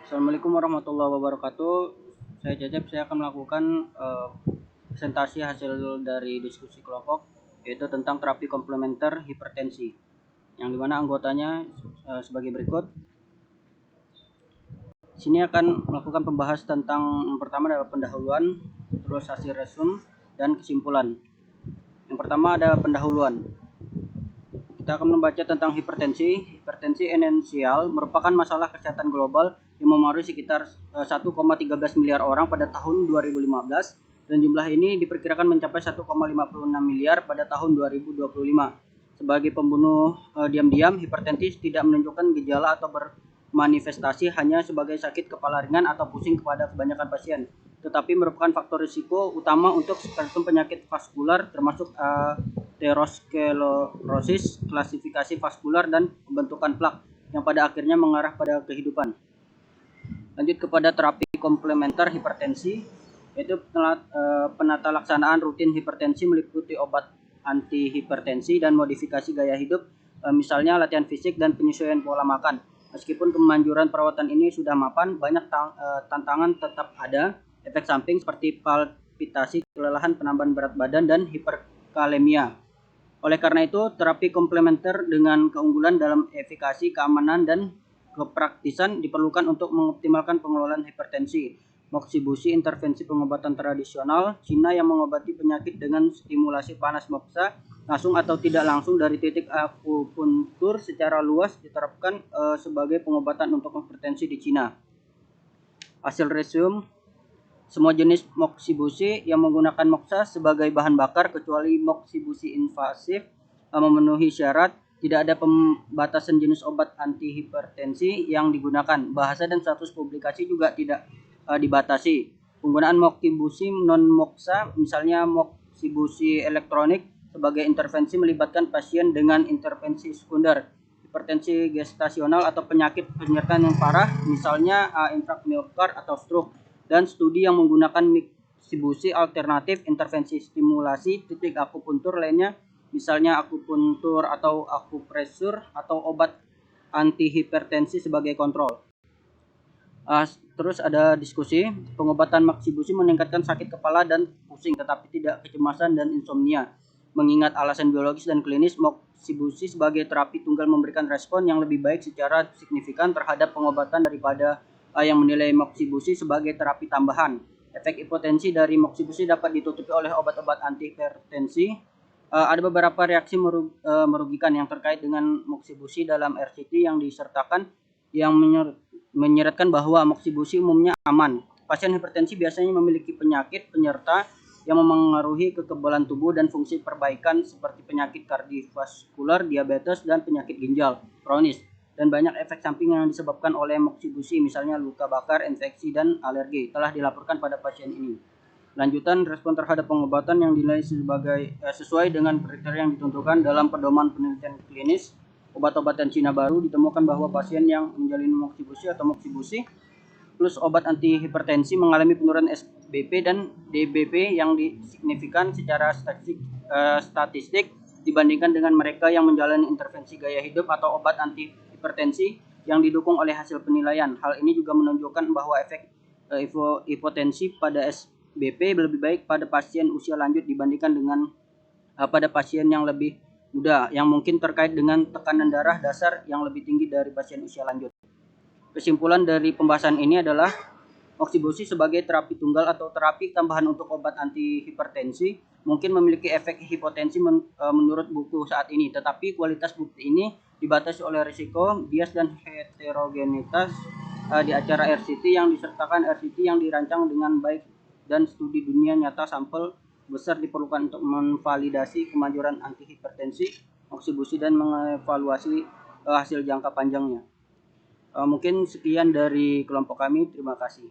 Assalamualaikum warahmatullahi wabarakatuh. Saya Cecep, saya akan melakukan presentasi hasil dari diskusi kelompok, yaitu tentang terapi komplementer hipertensi, yang dimana anggotanya sebagai berikut. Sini akan melakukan pembahas tentang yang pertama adalah pendahuluan, terus hasil resume, dan kesimpulan. Yang pertama ada pendahuluan. Kita akan membaca tentang hipertensi. Hipertensi esensial merupakan masalah kesehatan global yang memengaruhi sekitar 1,13 miliar orang pada tahun 2015 dan jumlah ini diperkirakan mencapai 1,56 miliar pada tahun 2025. Sebagai pembunuh diam-diam, hipertensi tidak menunjukkan gejala atau bermanifestasi hanya sebagai sakit kepala ringan atau pusing kepada kebanyakan pasien, tetapi merupakan faktor risiko utama untuk spektrum penyakit vaskular termasuk aterosklerosis, klasifikasi vaskular, dan pembentukan plak yang pada akhirnya mengarah pada kehidupan. Lanjut kepada terapi komplementer hipertensi, yaitu penata laksanaan rutin hipertensi meliputi obat antihipertensi dan modifikasi gaya hidup, misalnya latihan fisik dan penyesuaian pola makan. Meskipun kemanjuran perawatan ini sudah mapan, banyak tantangan tetap ada. Efek samping seperti palpitasi, kelelahan, penambahan berat badan, dan hiperkalemia. Oleh karena itu, terapi komplementer dengan keunggulan dalam efikasi, keamanan, dan kepraktisan diperlukan untuk mengoptimalkan pengelolaan hipertensi. Moxibusi, intervensi pengobatan tradisional Cina yang mengobati penyakit dengan stimulasi panas moksa langsung atau tidak langsung dari titik akupuntur secara luas diterapkan sebagai pengobatan untuk hipertensi di Cina. Hasil resume, semua jenis moxibusi yang menggunakan moksa sebagai bahan bakar kecuali moxibusi invasif memenuhi syarat. Tidak ada pembatasan jenis obat antihipertensi yang digunakan. Bahasa dan status publikasi juga tidak dibatasi. Penggunaan moxibusi non-moksa, misalnya moxibusi elektronik, sebagai intervensi melibatkan pasien dengan intervensi sekunder, hipertensi gestasional atau penyakit penyertaan yang parah, misalnya infark miokard atau stroke, dan studi yang menggunakan moxibusi alternatif, intervensi stimulasi titik akupuntur lainnya, misalnya akupuntur atau akupresur, atau obat antihipertensi sebagai kontrol. Terus ada diskusi, pengobatan moxibusi meningkatkan sakit kepala dan pusing, tetapi tidak kecemasan dan insomnia. Mengingat alasan biologis dan klinis, moxibusi sebagai terapi tunggal memberikan respon yang lebih baik secara signifikan terhadap pengobatan daripada yang menilai moxibusi sebagai terapi tambahan. Efek hipotensi dari moxibusi dapat ditutupi oleh obat-obat antihipertensi. Ada beberapa reaksi merugikan yang terkait dengan moxibusi dalam RCT yang disertakan, yang menyeratkan bahwa moxibusi umumnya aman. Pasien hipertensi biasanya memiliki penyakit penyerta yang memengaruhi kekebalan tubuh dan fungsi perbaikan seperti penyakit kardiovaskular, diabetes, dan penyakit ginjal kronis, dan banyak efek samping yang disebabkan oleh moxibusi, misalnya luka bakar, infeksi, dan alergi telah dilaporkan pada pasien ini. Lanjutan respon terhadap pengobatan yang dinilai sesuai dengan kriteria yang ditentukan dalam pedoman penelitian klinis obat-obatan Cina baru, ditemukan bahwa pasien yang menjalani moxibusi atau moxibusi plus obat antihipertensi mengalami penurunan SBP dan DBP yang signifikan secara statistik dibandingkan dengan mereka yang menjalani intervensi gaya hidup atau obat antihipertensi yang didukung oleh hasil penilaian. Hal ini juga menunjukkan bahwa efek hipotensi pada SBP lebih baik pada pasien usia lanjut dibandingkan dengan pada pasien yang lebih muda, yang mungkin terkait dengan tekanan darah dasar yang lebih tinggi dari pasien usia lanjut. Kesimpulan dari pembahasan ini adalah moxibusi sebagai terapi tunggal atau terapi tambahan untuk obat antihipertensi mungkin memiliki efek hipotensi menurut buku saat ini, tetapi kualitas bukti ini dibatasi oleh risiko, bias, dan heterogenitas di acara RCT yang disertakan. RCT yang dirancang dengan baik dan studi dunia nyata sampel besar diperlukan untuk memvalidasi kemajuran antihipertensi moxibusi dan mengevaluasi hasil jangka panjangnya. Mungkin sekian dari kelompok kami. Terima kasih.